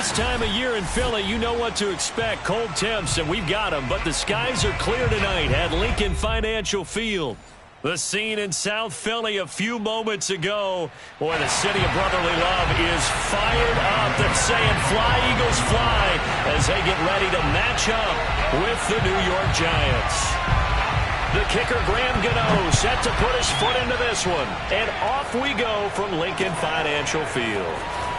This time of year in Philly, you know what to expect. Cold temps, and we've got them. But the skies are clear tonight at Lincoln Financial Field. The scene in South Philly a few moments ago. Boy, the city of brotherly love is fired up. They're saying fly, Eagles, fly, as they get ready to match up with the New York Giants. The kicker, Graham Gano, set to put his foot into this one. And off we go from Lincoln Financial Field.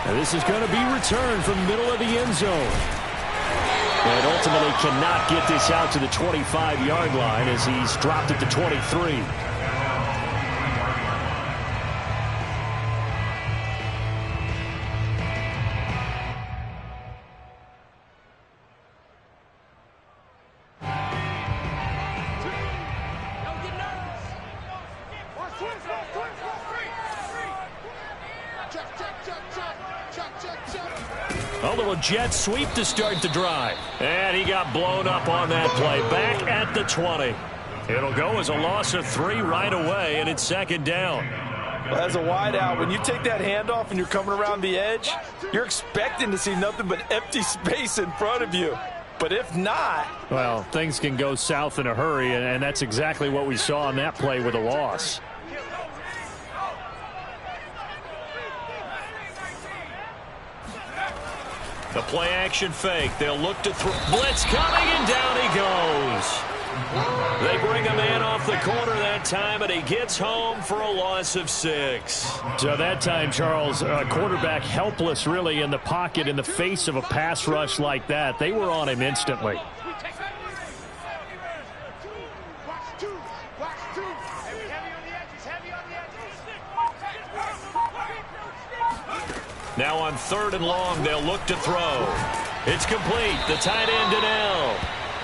And this is going to be returned from the middle of the end zone. And ultimately cannot get this out to the 25-yard line as he's dropped it to 23. A little jet sweep to start the drive. And he got blown up on that play. Back at the 20. It'll go as a loss of 3 right away, and it's second down. Well, as a wideout, when you take that handoff and you're coming around the edge, you're expecting to see nothing but empty space in front of you. But if not... Well, things can go south in a hurry, and that's exactly what we saw on that play with a loss. The play-action fake. They'll look to throw. Blitz coming, and down he goes. They bring a man off the corner that time, and he gets home for a loss of 6. So that time, Charles, quarterback helpless really in the pocket in the face of a pass rush like that. They were on him instantly. Now on 3rd and long, they'll look to throw. It's complete. The tight end, Donnell.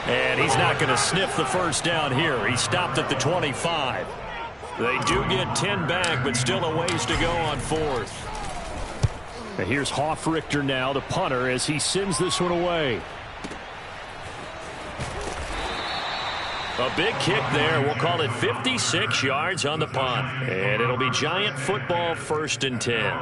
And he's not going to sniff the first down here. He stopped at the 25. They do get 10 back, but still a ways to go on 4th. And here's Hofrichter now, the punter, as he sends this one away. A big kick there. We'll call it 56 yards on the punt. And it'll be Giant football, 1st and 10.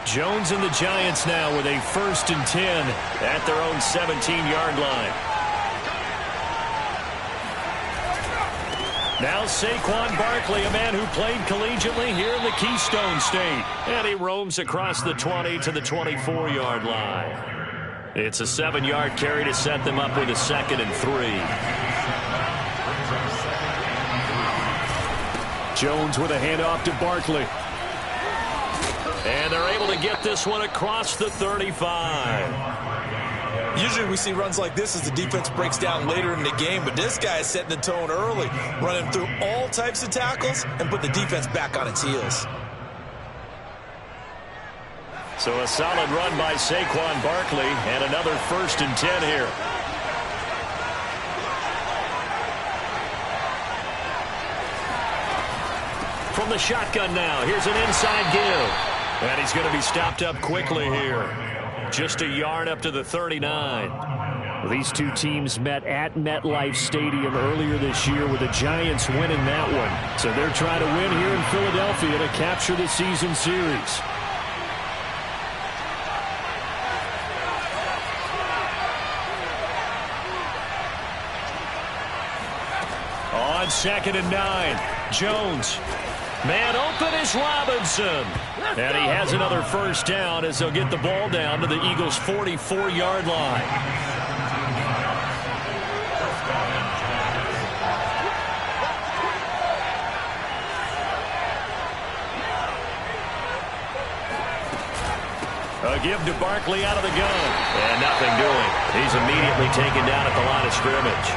Jones and the Giants now with a 1st and 10 at their own 17-yard line. Now Saquon Barkley, a man who played collegiately here in the Keystone State. And he roams across the 20 to the 24-yard line. It's a 7-yard carry to set them up with a 2nd and 3. Jones with a handoff to Barkley. And they're able to get this one across the 35. Usually we see runs like this as the defense breaks down later in the game, but this guy is setting the tone early, running through all types of tackles and put the defense back on its heels. So a solid run by Saquon Barkley, and another 1st and 10 here. From the shotgun now, here's an inside give. And he's going to be stopped up quickly here. Just a yard up to the 39. Well, these two teams met at MetLife Stadium earlier this year with the Giants winning that one. So they're trying to win here in Philadelphia to capture the season series. On 2nd and 9, Jones. Man open is Robinson. And he has another 1st down as they'll get the ball down to the Eagles' 44-yard line. A give to Barkley out of the gun. And nothing doing. He's immediately taken down at the line of scrimmage.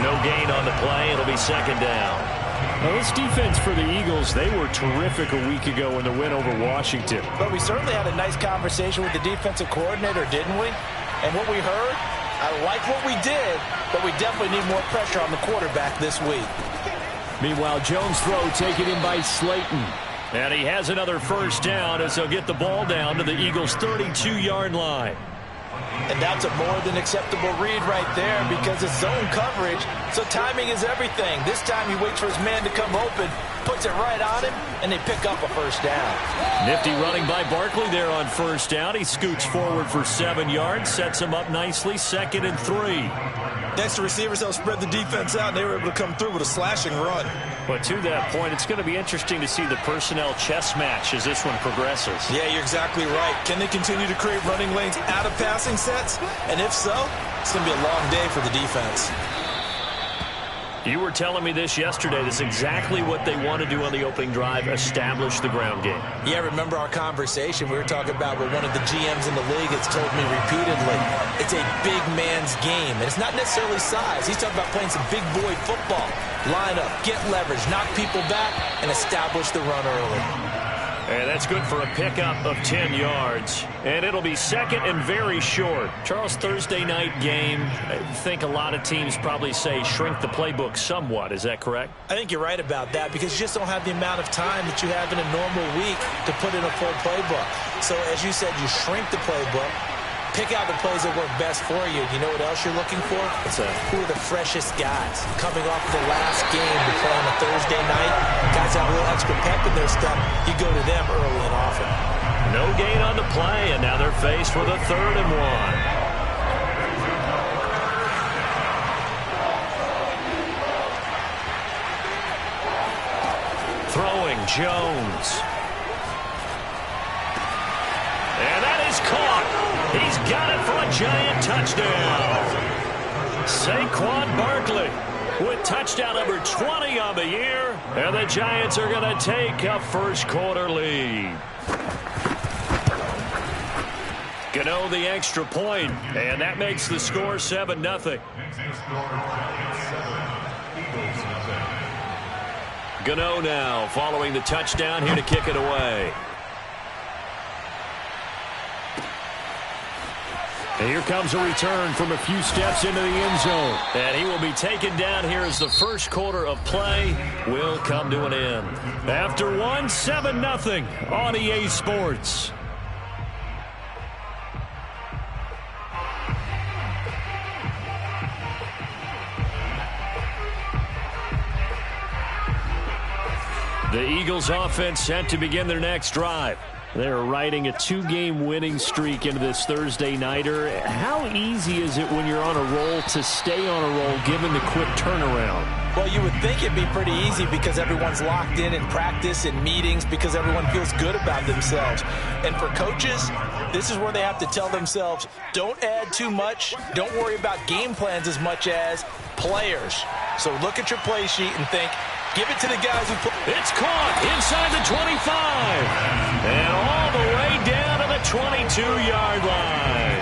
No gain on the play. It'll be 2nd down. Now, this defense for the Eagles, they were terrific a week ago in the win over Washington. But we certainly had a nice conversation with the defensive coordinator, didn't we? And what we heard, I like what we did, but we definitely need more pressure on the quarterback this week. Meanwhile, Jones' throw taken in by Slayton. And he has another 1st down as they'll get the ball down to the Eagles' 32-yard line. And that's a more than acceptable read right there because it's zone coverage, so timing is everything. This time he waits for his man to come open, puts it right on him, and they pick up a first down. Nifty running by Barkley there on first down. He scoots forward for 7 yards, sets him up nicely, 2nd and 3. Next, the receivers helped spread the defense out, and they were able to come through with a slashing run. But to that point, it's going to be interesting to see the personnel chess match as this one progresses. Yeah, you're exactly right. Can they continue to create running lanes out of passing sets? And if so, it's going to be a long day for the defense. You were telling me this yesterday. This is exactly what they want to do on the opening drive, establish the ground game. Yeah, remember our conversation? We were talking about what one of the GMs in the league has told me repeatedly. It's a big man's game, and it's not necessarily size. He's talking about playing some big boy football. Line up, get leverage, knock people back, and establish the run early. And that's good for a pickup of 10 yards. And it'll be 2nd and very short. Charles, Thursday night game, I think a lot of teams probably say shrink the playbook somewhat. Is that correct? I think you're right about that because you just don't have the amount of time that you have in a normal week to put in a full playbook. So as you said, you shrink the playbook. Pick out the plays that work best for you. You know what else you're looking for? Who are the freshest guys coming off the last game to play on a Thursday night? Guys have a little extra pep in their step. You go to them early and often. No gain on the play, and now they're faced with a 3rd and 1. Throwing Jones. And that is caught. He's got it for a giant touchdown. Saquon Barkley with touchdown number 20 on the year. And the Giants are going to take a first quarter lead. Gano the extra point, and that makes the score 7-0. Gano now following the touchdown here to kick it away. And here comes a return from a few steps into the end zone. And he will be taken down here as the first quarter of play will come to an end. After 7-0 on EA Sports. The Eagles offense set to begin their next drive. They're riding a 2-game winning streak into this Thursday nighter. How easy is it when you're on a roll to stay on a roll given the quick turnaround? Well, you would think it'd be pretty easy because everyone's locked in practice and meetings because everyone feels good about themselves. And for coaches, this is where they have to tell themselves, don't add too much. Don't worry about game plans as much as players. So look at your play sheet and think, give it to the guys who play. It's caught inside the 25 and all the way down to the 22-yard line.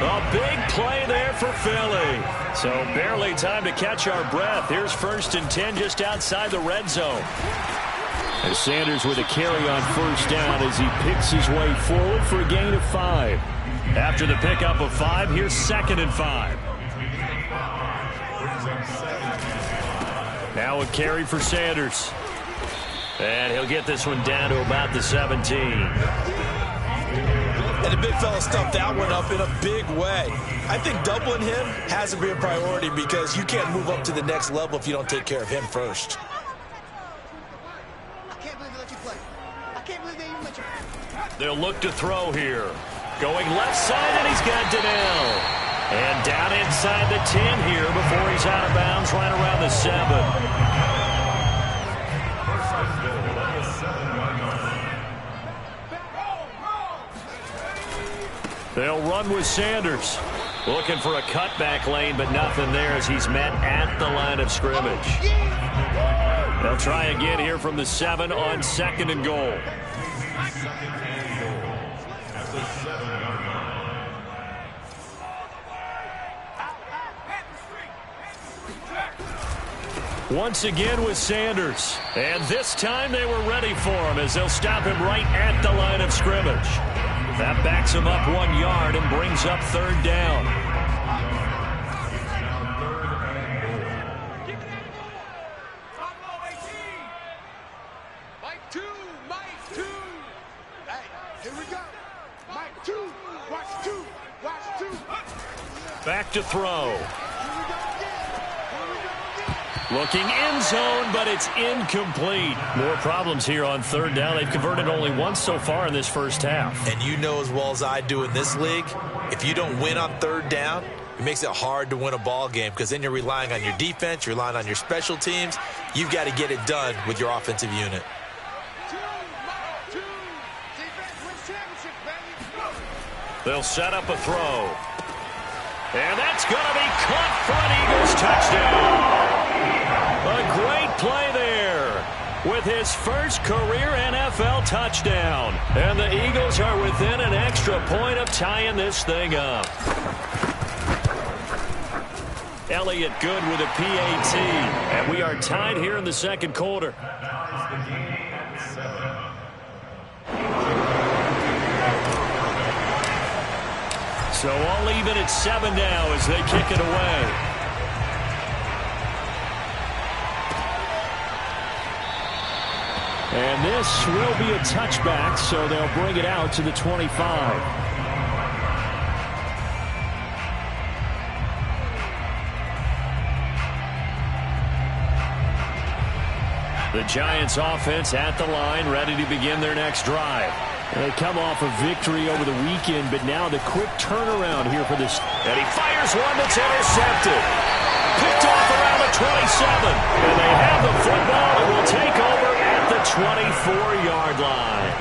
A big play there for Philly. So barely time to catch our breath. Here's 1st and 10 just outside the red zone. And Sanders with a carry on first down as he picks his way forward for a gain of 5. After the pickup of 5, here's 2nd and 5. Now a carry for Sanders. And he'll get this one down to about the 17. And the big fella stuffed that one up in a big way. I think doubling him has to be a priority because you can't move up to the next level if you don't take care of him first. I can't believe they let you play. I can't believe they even let you play. They'll look to throw here. Going left side, and he's got Donnell. And down inside the 10 here before he's out of bounds right around the 7. They'll run with Sanders. Looking for a cutback lane, but nothing there as he's met at the line of scrimmage. They'll try again here from the 7 on 2nd and goal. Once again with Sanders. And this time they were ready for him as they'll stop him right at the line of scrimmage. That backs him up 1 yard and brings up 3rd down. Mike 2, Mike 2. Hey, here we go. Mike 2, watch 2, watch 2. to throw. Looking end zone, but it's incomplete. More problems here on third down. They've converted only once so far in this first half. And you know as well as I do in this league, if you don't win on third down, it makes it hard to win a ball game because then you're relying on your defense, you're relying on your special teams. You've got to get it done with your offensive unit. They'll set up a throw. And that's going to be caught for an Eagles touchdown. A great play there with his first career NFL touchdown. And the Eagles are within an extra point of tying this thing up. Elliott good with a PAT. And we are tied here in the second quarter. So all even at 7 now as they kick it away. And this will be a touchback, so they'll bring it out to the 25. The Giants offense at the line, ready to begin their next drive. They come off a victory over the weekend, but now the quick turnaround here for this. And he fires one that's intercepted. Picked off around the 27. And they have the football and will take over at the 24-yard line.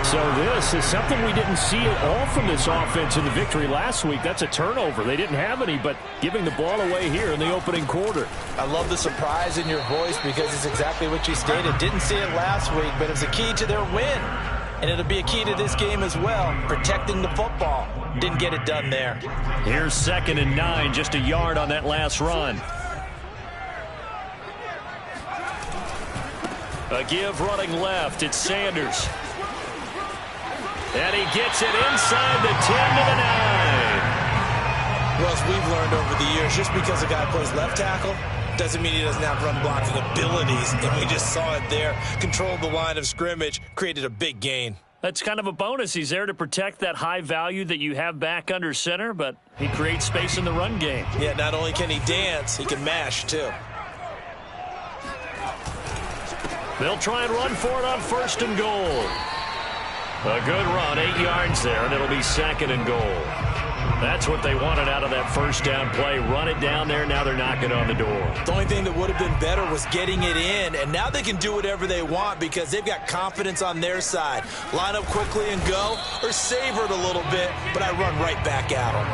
So this is something we didn't see at all from this offense in the victory last week. That's a turnover. They didn't have any, but giving the ball away here in the opening quarter. I love the surprise in your voice because it's exactly what you stated. Didn't see it last week, but it's a key to their win. And it'll be a key to this game as well, protecting the football. Didn't get it done there. Here's 2nd and 9, just a yard on that last run. A give running left, it's Sanders. And he gets it inside the 10 to the 9. Well, as we've learned over the years, just because a guy plays left tackle doesn't mean he doesn't have run blocking abilities, and we just saw it there. Controlled the line of scrimmage, created a big gain. That's kind of a bonus. He's there to protect that high value that you have back under center, but he creates space in the run game. Yeah, not only can he dance, he can mash, too. They'll try and run for it on 1st and goal. A good run, 8 yards there, and it'll be 2nd and goal. That's what they wanted out of that first down play. Run it down there. Now they're knocking on the door. The only thing that would have been better was getting it in, and now they can do whatever they want because they've got confidence on their side. Line up quickly and go, or savor it a little bit, but I run right back at them.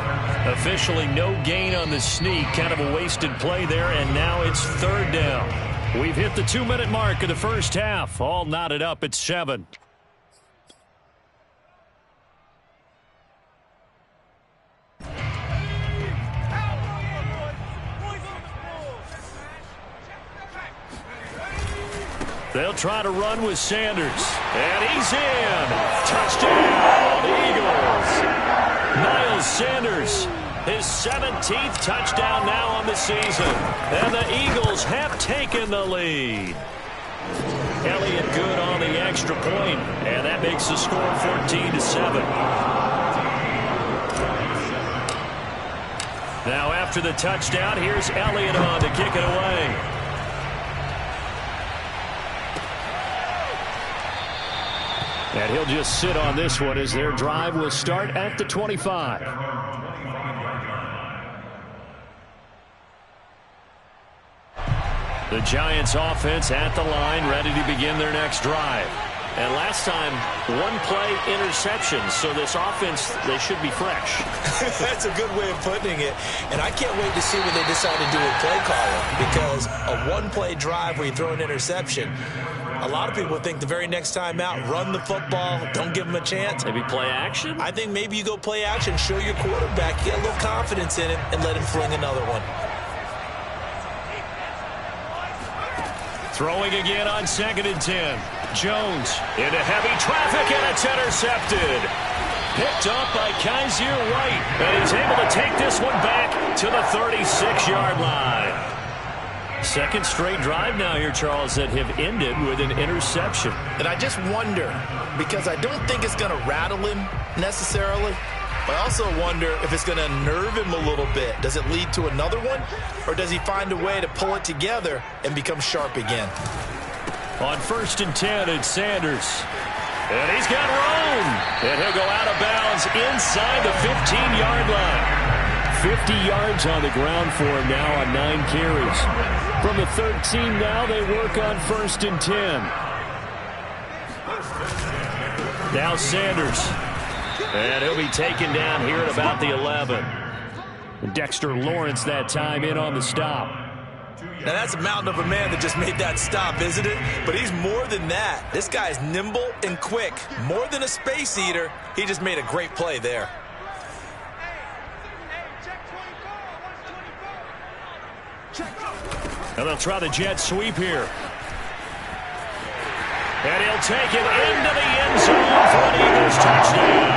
Officially no gain on the sneak. Kind of a wasted play there, and now it's 3rd down. We've hit the 2-minute mark of the first half. All knotted up at 7. They'll try to run with Sanders. And he's in. Touchdown, Eagles. Miles Sanders, his 17th touchdown now on the season. And the Eagles have taken the lead. Elliott good on the extra point, and that makes the score 14-7. Now after the touchdown, here's Elliott on to kick it away. And he'll just sit on this one as their drive will start at the 25. The Giants offense at the line, ready to begin their next drive. And last time, 1-play interception. So this offense, they should be fresh. That's a good way of putting it. And I can't wait to see what they decide to do with play calling. Because a 1-play drive where you throw an interception, a lot of people think the very next time out, run the football, don't give them a chance. Maybe play action? I think maybe you go play action, show your quarterback, get a little confidence in it, and let him fling another one. Throwing again on 2nd and 10. Jones into heavy traffic, and it's intercepted. Picked up by Kaiser White, and he's able to take this one back to the 36-yard line. Second straight drive now here, Charles, that have ended with an interception. And I just wonder, because I don't think it's going to rattle him necessarily, But I also wonder if it's going to unnerve him a little bit. Does it lead to another one? Or does he find a way to pull it together and become sharp again? On 1st and 10, it's Sanders. And he's got room. And he'll go out of bounds inside the 15-yard line. 50 yards on the ground for him now on 9 carries. From the 13 now, they work on 1st and 10. Now Sanders. And he'll be taken down here at about the 11. Dexter Lawrence that time in on the stop. Now that's a mountain of a man that just made that stop, isn't it? But he's more than that. This guy's nimble and quick. More than a space eater, he just made a great play there. And they'll try the jet sweep here. And he'll take it into the end zone for an Eagles touchdown.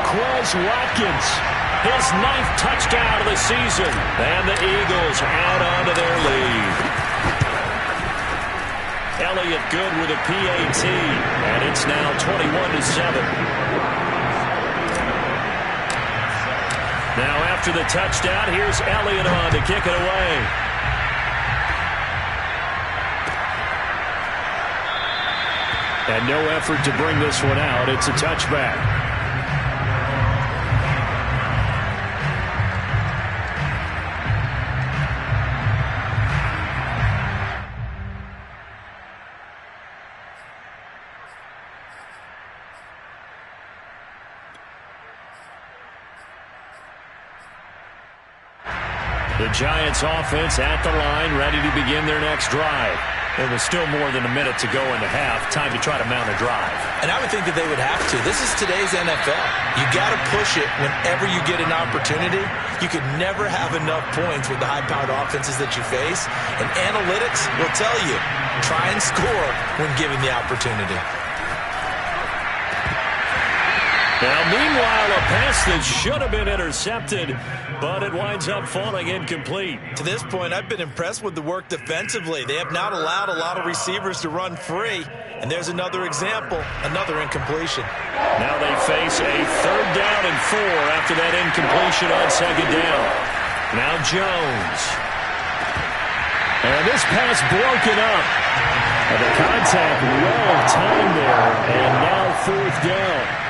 Quez Watkins, his 9th touchdown of the season. And the Eagles add on to their lead. Elliott good with a PAT. And it's now 21-7. Now after the touchdown, here's Elliott on to kick it away. And no effort to bring this one out. It's a touchback. The Giants offense at the line, ready to begin their next drive. There was still more than a minute to go in the half. Time to try to mount a drive. And I would think that they would have to. This is today's NFL. You got to push it whenever you get an opportunity. You could never have enough points with the high-powered offenses that you face. And analytics will tell you, try and score when given the opportunity. Now, meanwhile, a pass that should have been intercepted, but it winds up falling incomplete. To this point, I've been impressed with the work defensively. They have not allowed a lot of receivers to run free. And there's another example, another incompletion. Now they face a 3rd down and 4 after that incompletion on 2nd down. Now Jones. And this pass broken up. And the contact well timed there. And now 4th down.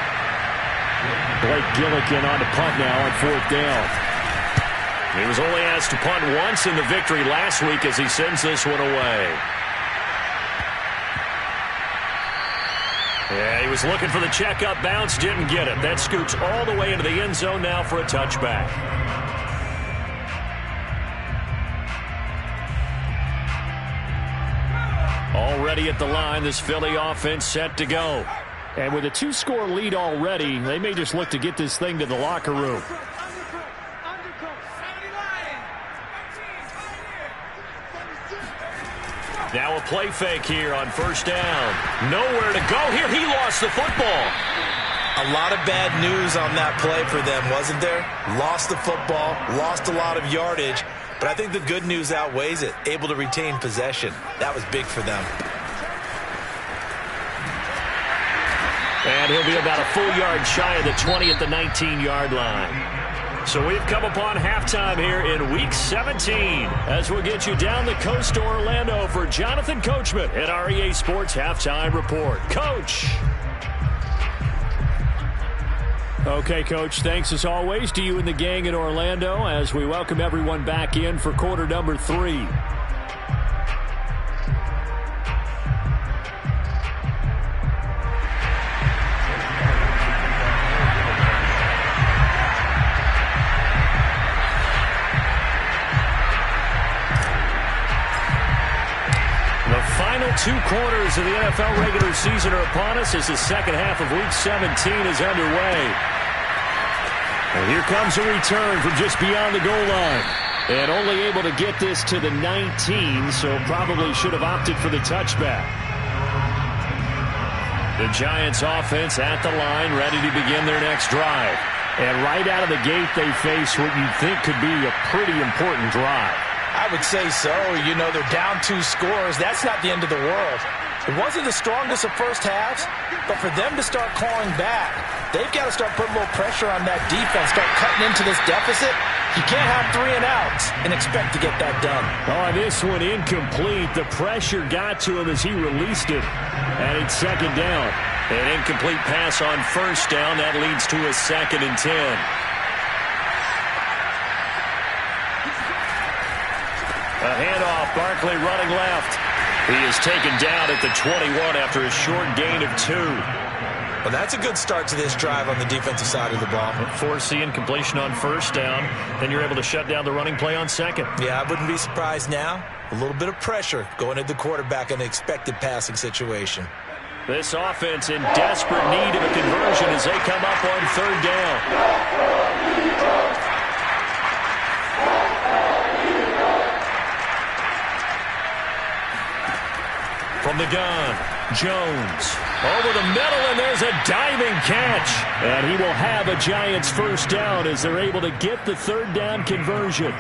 Blake Gillikin on to punt now on 4th down. He was only asked to punt once in the victory last week as he sends this one away. Yeah, he was looking for the checkup bounce, didn't get it. That scoots all the way into the end zone now for a touchback. Already at the line, this Philly offense set to go. And with a 2-score lead already, they may just look to get this thing to the locker room. Now a play fake here on 1st down. Nowhere to go here. He lost the football. A lot of bad news on that play for them, wasn't there? Lost the football, lost a lot of yardage, but I think the good news outweighs it. Able to retain possession. That was big for them. And he'll be about a full yard shy of the 20 at the 19-yard line. So we've come upon halftime here in Week 17 as we'll get you down the coast to Orlando for Jonathan Coachman at our EA Sports Halftime Report. Coach. Okay, Coach, thanks as always to you and the gang in Orlando as we welcome everyone back in for quarter number 3. Final 2 quarters of the NFL regular season are upon us as the second half of Week 17 is underway. And here comes a return from just beyond the goal line. And only able to get this to the 19, so probably should have opted for the touchback. The Giants offense at the line, ready to begin their next drive. And right out of the gate, they face what you'd think could be a pretty important drive. I would say so. You know, they're down 2 scores. That's not the end of the world. It wasn't the strongest of first halves, but for them to start clawing back, they've got to start putting a little pressure on that defense, start cutting into this deficit. You can't have 3 and outs and expect to get that done. Oh, this one incomplete. The pressure got to him as he released it. And it's second down. An incomplete pass on first down. That leads to a 2nd and 10. A handoff. Barkley running left. He is taken down at the 21 after a short gain of 2. Well, that's a good start to this drive on the defensive side of the ball. Force the incompletion on first down. Then you're able to shut down the running play on second. Yeah, I wouldn't be surprised now. A little bit of pressure going at the quarterback in an expected passing situation. This offense in desperate need of a conversion as they come up on third down. From the gun, Jones. Over the middle, and there's a diving catch. And he will have a Giants first down as they're able to get the third down conversion.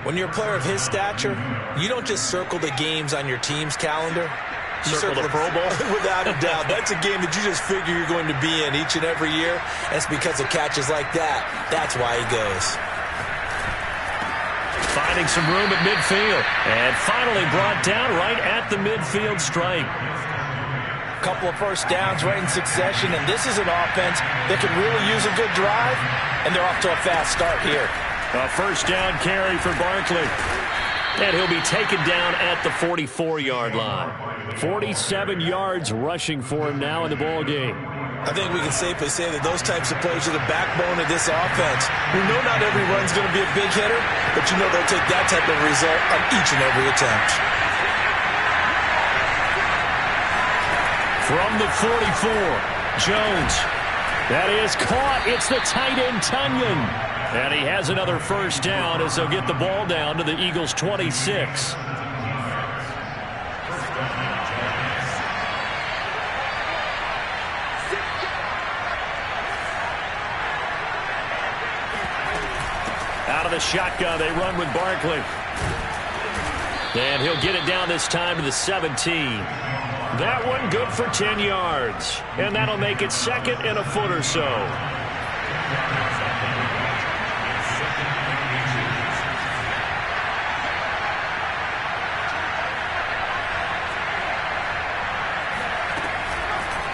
When you're a player of his stature, you don't just circle the games on your team's calendar. You circle the Pro Bowl? Without a doubt. That's a game that you just figure you're going to be in each and every year. And it's because of catches like that. That's why he goes. Finding some room at midfield. And finally brought down right at the midfield stripe. Couple of first downs right in succession. And this is an offense that can really use a good drive. And they're off to a fast start here. A first down carry for Barkley. And he'll be taken down at the 44-yard line. 47 yards rushing for him now in the ball game. I think we can safely say that those types of plays are the backbone of this offense. We know not every run's going to be a big hitter, but you know they'll take that type of result on each and every attempt. From the 44, Jones. That is caught. It's the tight end, Tunyon. And he has another first down as they'll get the ball down to the Eagles' 26. Out of the shotgun, they run with Barkley. And he'll get it down this time to the 17. That one good for 10 yards. And that'll make it second and a foot or so.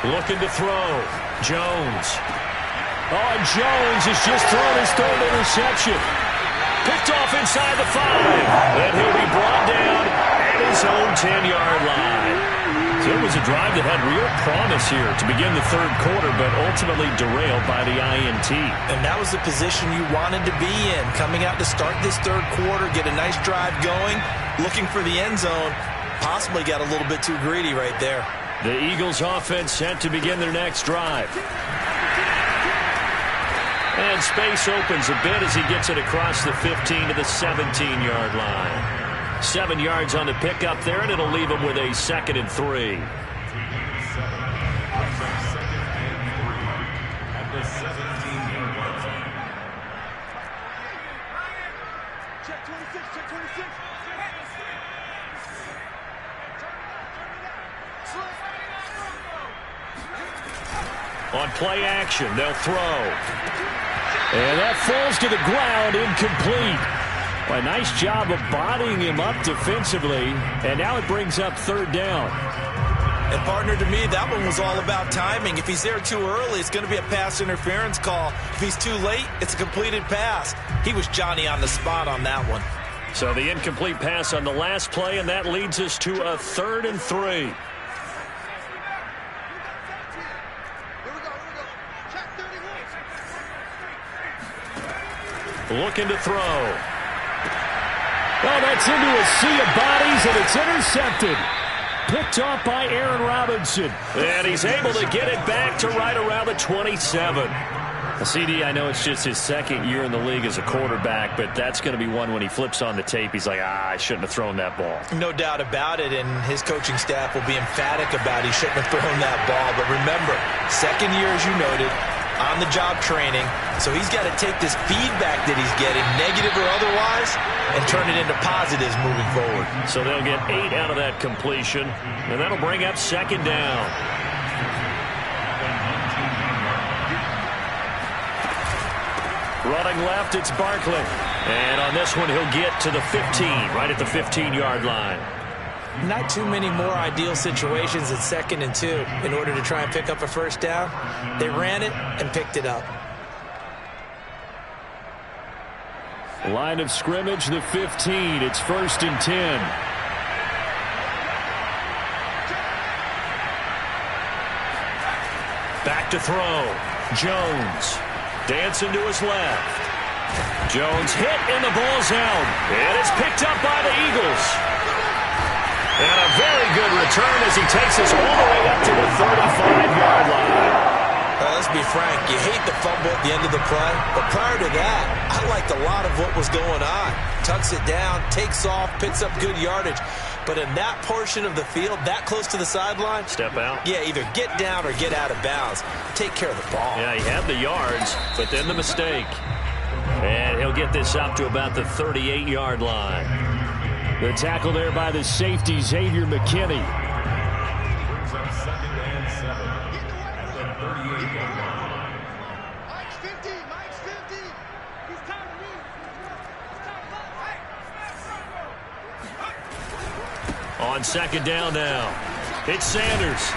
Looking to throw. Jones. Oh, and Jones has just thrown his third interception. Picked off inside the 5. And he'll be brought down at his own 10-yard line. So it was a drive that had real promise here to begin the third quarter, but ultimately derailed by the INT. And that was the position you wanted to be in. Coming out to start this third quarter, get a nice drive going, looking for the end zone. Possibly got a little bit too greedy right there. The Eagles offense set to begin their next drive. And space opens a bit as he gets it across the 15 to the 17-yard line. 7 yards on the pickup there, and it'll leave him with a 2nd and 3. Check 26, check 26. On play action, they'll throw. And that falls to the ground, incomplete. A nice job of bodying him up defensively, and now it brings up third down. And partner, to me, that one was all about timing. If he's there too early, it's going to be a pass interference call. If he's too late, it's a completed pass. He was Johnny on the spot on that one. So the incomplete pass on the last play, and that leads us to a 3rd and 3. Looking to throw. Oh, that's into a sea of bodies, and it's intercepted. Picked off by Aaron Robinson. And he's able to get it back to right around the 27. CD, I know it's just his second year in the league as a quarterback, but that's going to be one when he flips on the tape. He's like, I shouldn't have thrown that ball. No doubt about it, and his coaching staff will be emphatic about he shouldn't have thrown that ball. But remember, second year, as you noted, on-the-job training. So he's got to take this feedback that he's getting, negative or otherwise, and turn it into positives moving forward. So they'll get 8 out of that completion, and that'll bring up second down. Running left, it's Barkley. And on this one, he'll get to the 15, right at the 15-yard line. Not too many more ideal situations at 2nd and 2 in order to try and pick up a first down. They ran it and picked it up. Line of scrimmage, the 15. It's 1st and 10. Back to throw. Jones. Dancing to his left. Jones hit and the ball's out. And it's picked up by the Eagles. And a very good return as he takes us all the way up to the 35-yard line. Let's be frank, you hate the fumble at the end of the play, but prior to that, I liked a lot of what was going on. Tucks it down, takes off, picks up good yardage. But in that portion of the field, that close to the sideline, step out. Yeah, either get down or get out of bounds. Take care of the ball. Yeah, he had the yards, but then the mistake. And he'll get this up to about the 38-yard line. The tackle there by the safety, Xavier McKinney. Brings up 2nd and 7 at the 38-yard line. Mike's 50. Mike's 50. He's tired of me. On 2nd down now, it's Sanders.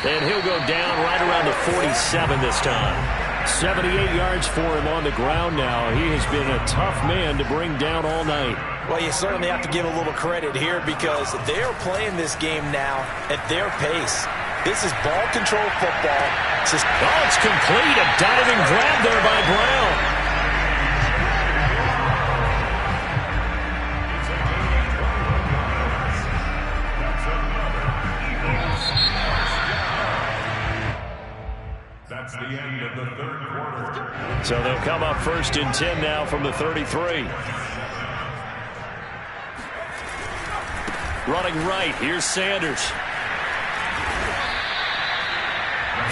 And he'll go down right around the 47 this time. 78 yards for him on the ground now. He has been a tough man to bring down all night. Well, you certainly have to give a little credit here because they're playing this game now at their pace. This is ball control football. It's complete. A diving grab there by Brown. That's the end of the 3rd quarter. So they'll come up 1st and 10 now from the 33. Running right, here's Sanders.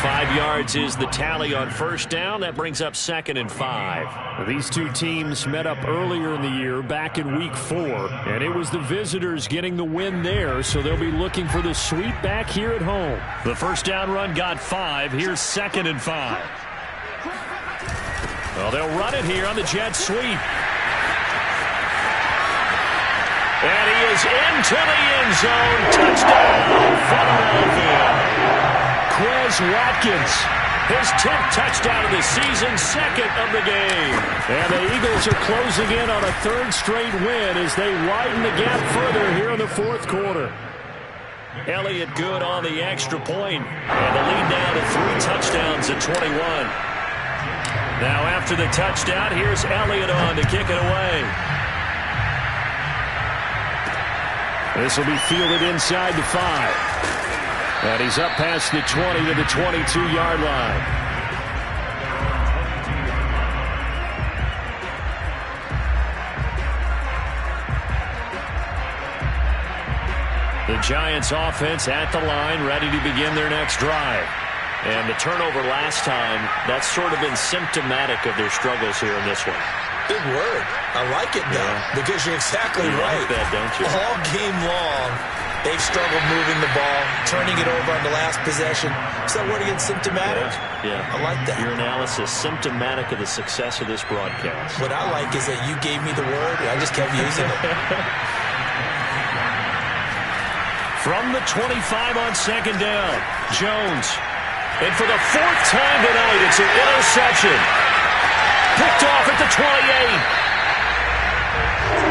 5 yards is the tally on 1st down. That brings up 2nd and 5. These two teams met up earlier in the year, back in week 4, and it was the visitors getting the win there, so they'll be looking for the sweep back here at home. The 1st down run got 5. Here's 2nd and 5. Well, they'll run it here on the jet sweep. And he is into the end zone. Touchdown, Philadelphia. Quez Watkins, his 10th touchdown of the season, 2nd of the game. And the Eagles are closing in on a 3rd straight win as they widen the gap further here in the 4th quarter. Elliott good on the extra point. And the lead now to 3 touchdowns at 21. Now after the touchdown, here's Elliott on to kick it away. This will be fielded inside the 5. And he's up past the 20 to the 22-yard line. The Giants offense at the line, ready to begin their next drive. And the turnover last time, that's sort of been symptomatic of their struggles here in this one. Big word. I like it, though, because you're exactly right. Like that, don't you? All game long, they've struggled moving the ball, turning it over on the last possession. Is that word again, symptomatic? Yeah. I like that. Your analysis, symptomatic of the success of this broadcast. What I like is that you gave me the word, and I just kept using it. From the 25 on 2nd down, Jones. And for the 4th time tonight, it's an interception. Picked off at the 28.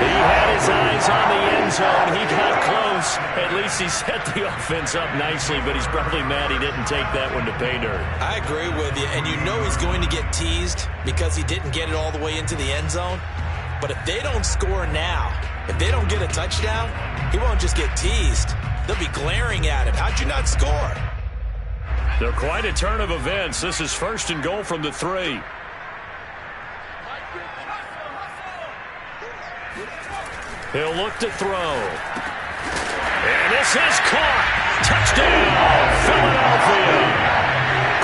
He had his eyes on the end zone. He got close. At least he set the offense up nicely, but he's probably mad he didn't take that one to pay dirt. I agree with you, and you know he's going to get teased because he didn't get it all the way into the end zone. But if they don't score now, if they don't get a touchdown, he won't just get teased. They'll be glaring at him. How'd you not score? They're quite a turn of events. This is 1st and goal from the 3. He'll look to throw. And this is caught. Touchdown, Philadelphia.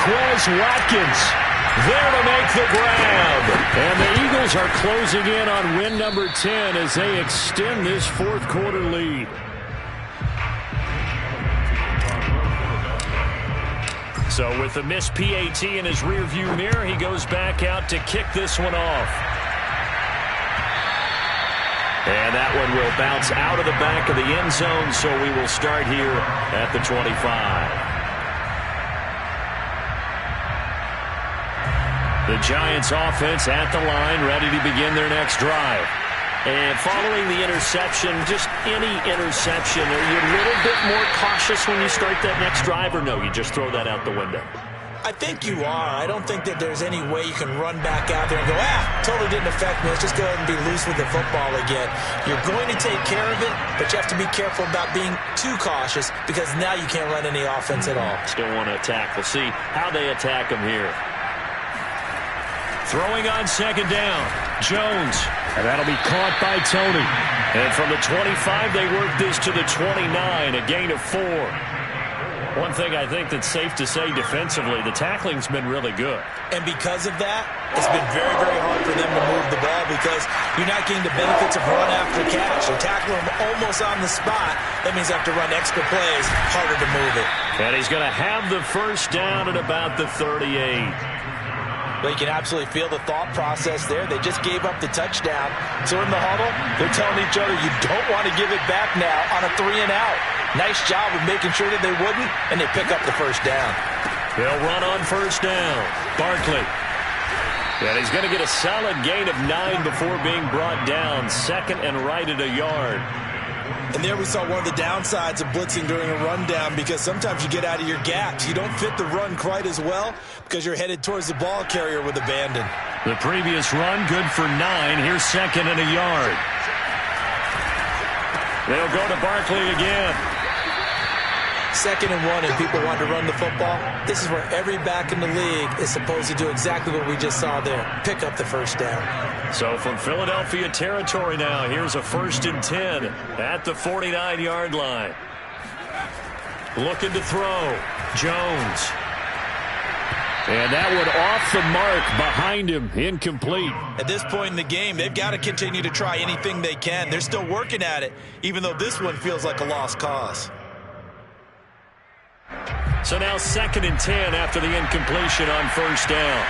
Quez Watkins, There to make the grab. And the Eagles are closing in on win number 10 as they extend this fourth quarter lead. So with the missed PAT in his rearview mirror, he goes back out to kick this one off. And that one will bounce out of the back of the end zone, so we will start here at the 25. The Giants offense at the line, ready to begin their next drive. And following the interception, just any interception, are you a little bit more cautious when you start that next drive, or no, you just throw that out the window? I think you are. I don't think that there's any way you can run back out there and go, totally didn't affect me. Let's just go ahead and be loose with the football again. You're going to take care of it, but you have to be careful about being too cautious because now you can't run any offense at all. Still want to attack. We'll see how they attack him here. Throwing on second down, Jones. And that'll be caught by Tony. And from the 25, they work this to the 29, a gain of 4. One thing I think that's safe to say defensively, the tackling's been really good. And because of that, it's been very, very hard for them to move the ball because you're not getting the benefits of run after catch. They tackle him almost on the spot. That means they have to run extra plays, harder to move it. And he's going to have the first down at about the 38. But you can absolutely feel the thought process there. They just gave up the touchdown. So in the huddle, they're telling each other, you don't want to give it back now on a 3-and-out. Nice job of making sure that they wouldn't, and they pick up the first down. They'll run on first down. Barkley. And he's going to get a solid gain of 9 before being brought down. Second and right at a yard. And there we saw one of the downsides of blitzing during a rundown because sometimes you get out of your gaps. You don't fit the run quite as well because you're headed towards the ball carrier with abandon. The previous run good for 9. Here's second and a yard. They'll go to Barkley again. 2nd and 1 and people want to run the football. This is where every back in the league is supposed to do exactly what we just saw there. Pick up the first down. So from Philadelphia territory now, here's a 1st and 10 at the 49-yard line. Looking to throw. Jones. And that one off the mark behind him, incomplete. At this point in the game, they've got to continue to try anything they can. They're still working at it, even though this one feels like a lost cause. So now 2nd and 10 after the incompletion on first down.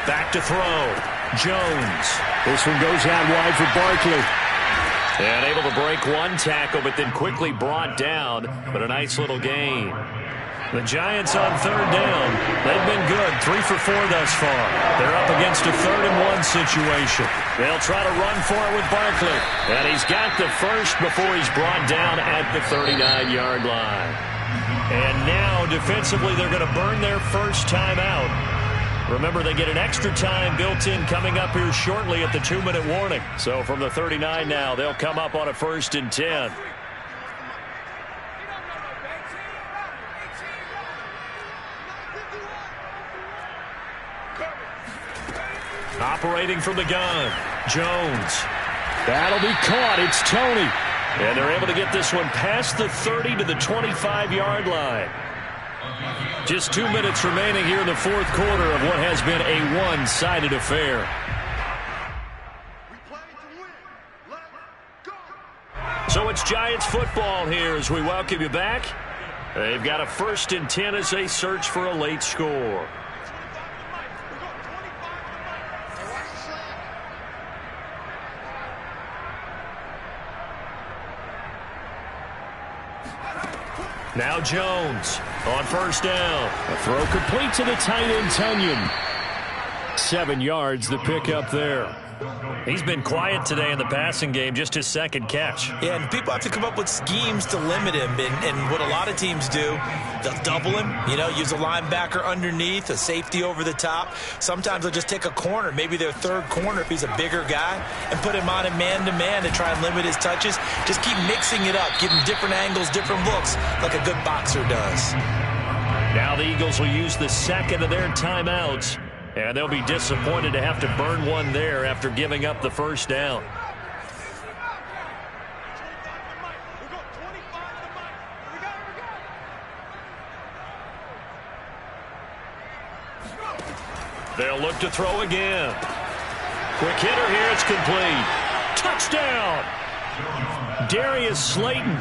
Back to throw. Jones. This one goes out wide for Barkley. And able to break one tackle, but then quickly brought down. But a nice little gain. The Giants on 3rd down. They've been good. 3 for 4 thus far. They're up against a 3rd and 1 situation. They'll try to run for it with Barkley. And he's got the first before he's brought down at the 39-yard line. And now, defensively, they're going to burn their first timeout. Remember, they get an extra time built in coming up here shortly at the 2-minute warning. So from the 39 now, they'll come up on a 1st and 10. Operating from the gun, Jones. That'll be caught. It's Tony. And they're able to get this one past the 30 to the 25-yard line. Just 2 minutes remaining here in the fourth quarter of what has been a one-sided affair. So it's Giants football here as we welcome you back. They've got a 1st and 10 as they search for a late score. Now Jones on first down. A throw complete to the tight end, Tunyon. 7 yards, the pickup there. He's been quiet today in the passing game, just his 2nd catch. Yeah, and people have to come up with schemes to limit him. And what a lot of teams do, they'll double him, use a linebacker underneath, a safety over the top. Sometimes they'll just take a corner, maybe their 3rd corner if he's a bigger guy, and put him on a man-to-man to try and limit his touches. Just keep mixing it up, give him different angles, different looks, like a good boxer does. Now the Eagles will use the 2nd of their timeouts. And they'll be disappointed to have to burn one there after giving up the first down. They'll look to throw again. Quick hitter here. It's complete. Touchdown. Darius Slayton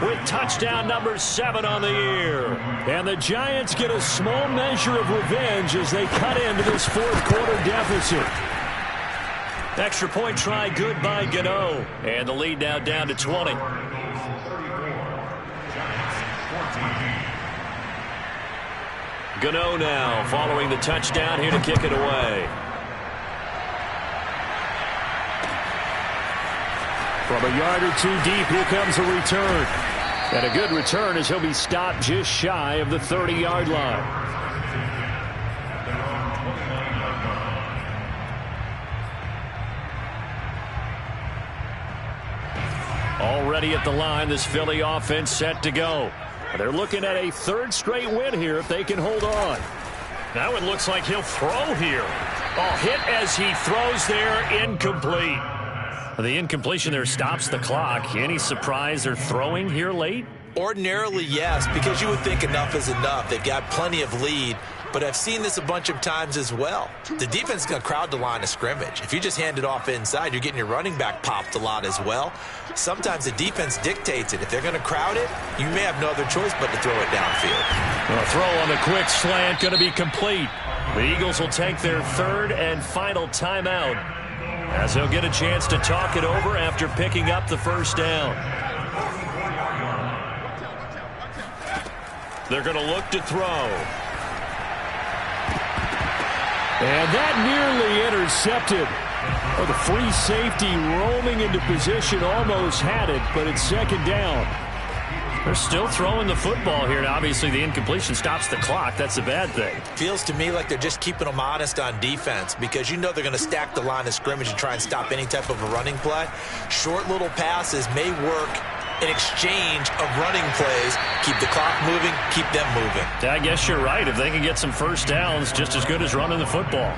with touchdown number 7 on the year. And the Giants get a small measure of revenge as they cut into this fourth quarter deficit. Extra point try good by Gano. And the lead now down to 20. Gano now following the touchdown here to kick it away. From a yard or two deep, here comes a return. And a good return as he'll be stopped just shy of the 30-yard line. Already at the line, this Philly offense set to go. They're looking at a third straight win here if they can hold on. Now it looks like he'll throw here. Oh, hit as he throws there, incomplete. The incompletion there stops the clock. Any surprise they're throwing here late? Ordinarily, yes, because you would think enough is enough. They've got plenty of lead, but I've seen this a bunch of times as well. The defense is going to crowd the line of scrimmage. If you just hand it off inside, you're getting your running back popped a lot as well. Sometimes the defense dictates it. If they're going to crowd it, you may have no other choice but to throw it downfield. Well, a throw on the quick slant going to be complete. The Eagles will take their third and final timeout as they'll get a chance to talk it over after picking up the first down. They're going to look to throw. And that nearly intercepted. Oh, the free safety roaming into position almost had it, but it's second down. They're still throwing the football here. Now, obviously, the incompletion stops the clock. That's a bad thing. Feels to me like they're just keeping them honest on defense because you know they're going to stack the line of scrimmage and try and stop any type of a running play. Short little passes may work in exchange of running plays. Keep the clock moving, keep them moving. I guess you're right. If they can get some first downs, just as good as running the football.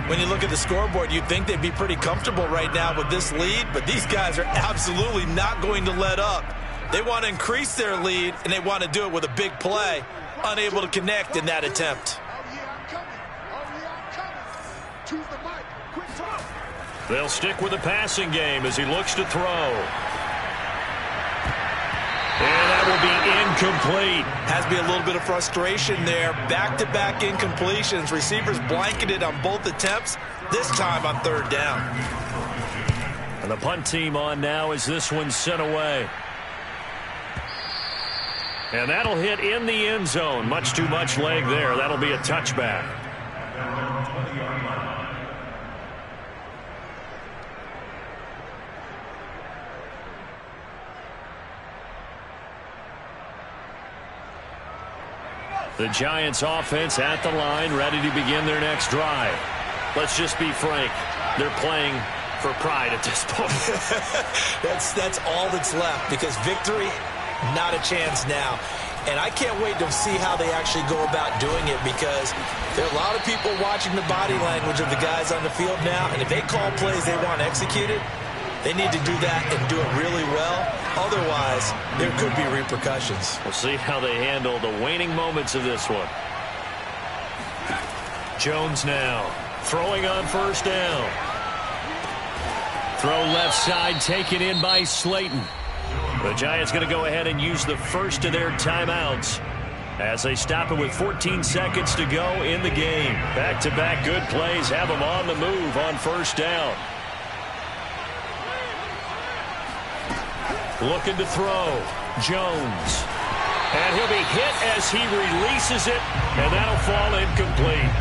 When you look at the scoreboard, you'd think they'd be pretty comfortable right now with this lead, but these guys are absolutely not going to let up. They want to increase their lead, and they want to do it with a big play. Unable to connect in that attempt. They'll stick with the passing game as he looks to throw. And that will be incomplete. Has to be a little bit of frustration there. Back-to-back incompletions. Receivers blanketed on both attempts, this time on third down. And the punt team on now as this one's sent away. And that'll hit in the end zone. Much too much leg there. That'll be a touchback. The Giants offense at the line, ready to begin their next drive. Let's just be frank. They're playing for pride at this point. That's all that's left because victory, not a chance now. And I can't wait to see how they actually go about doing it because there are a lot of people watching the body language of the guys on the field now. And if they call plays they want executed, they need to do that and do it really well. Otherwise, there could be repercussions. We'll see how they handle the waning moments of this one. Jones now throwing on first down. Throw left side taken in by Slayton. The Giants going to go ahead and use the first of their timeouts as they stop it with 14 seconds to go in the game. Back-to-back good plays have them on the move on first down. Looking to throw. Jones. And he'll be hit as he releases it, and that'll fall incomplete.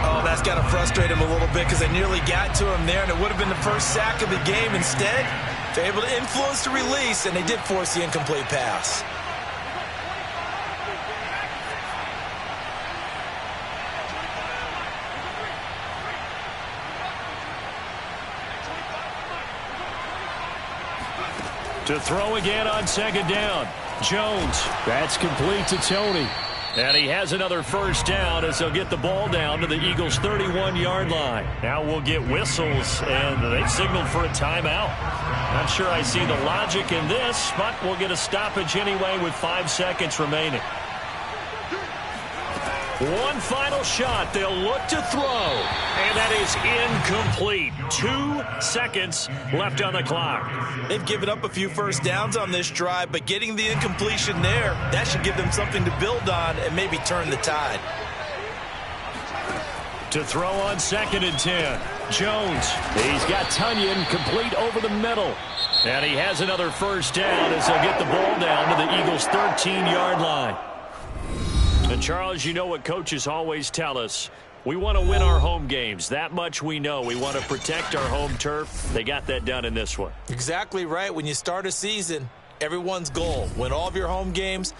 Oh, that's got to frustrate him a little bit because they nearly got to him there, and it would have been the first sack of the game. Instead, they're able to influence the release, and they did force the incomplete pass. To throw again on second down. Jones. That's complete to Tony. And he has another first down as they'll get the ball down to the Eagles' 31-yard line. Now we'll get whistles, and they've signaled for a timeout. Not sure I see the logic in this, but we'll get a stoppage anyway with 5 seconds remaining. One final shot. They'll look to throw. And that is incomplete. 2 seconds left on the clock. They've given up a few first downs on this drive, but getting the incompletion there, that should give them something to build on and maybe turn the tide. To throw on 2nd and 10. Jones. He's got Tunyon complete over the middle. And he has another first down as they'll get the ball down to the Eagles' 13-yard line. And, Charles, you know what coaches always tell us. We want to win our home games. That much we know. We want to protect our home turf. They got that done in this one. Exactly right. When you start a season, everyone's goal, win all of your home games,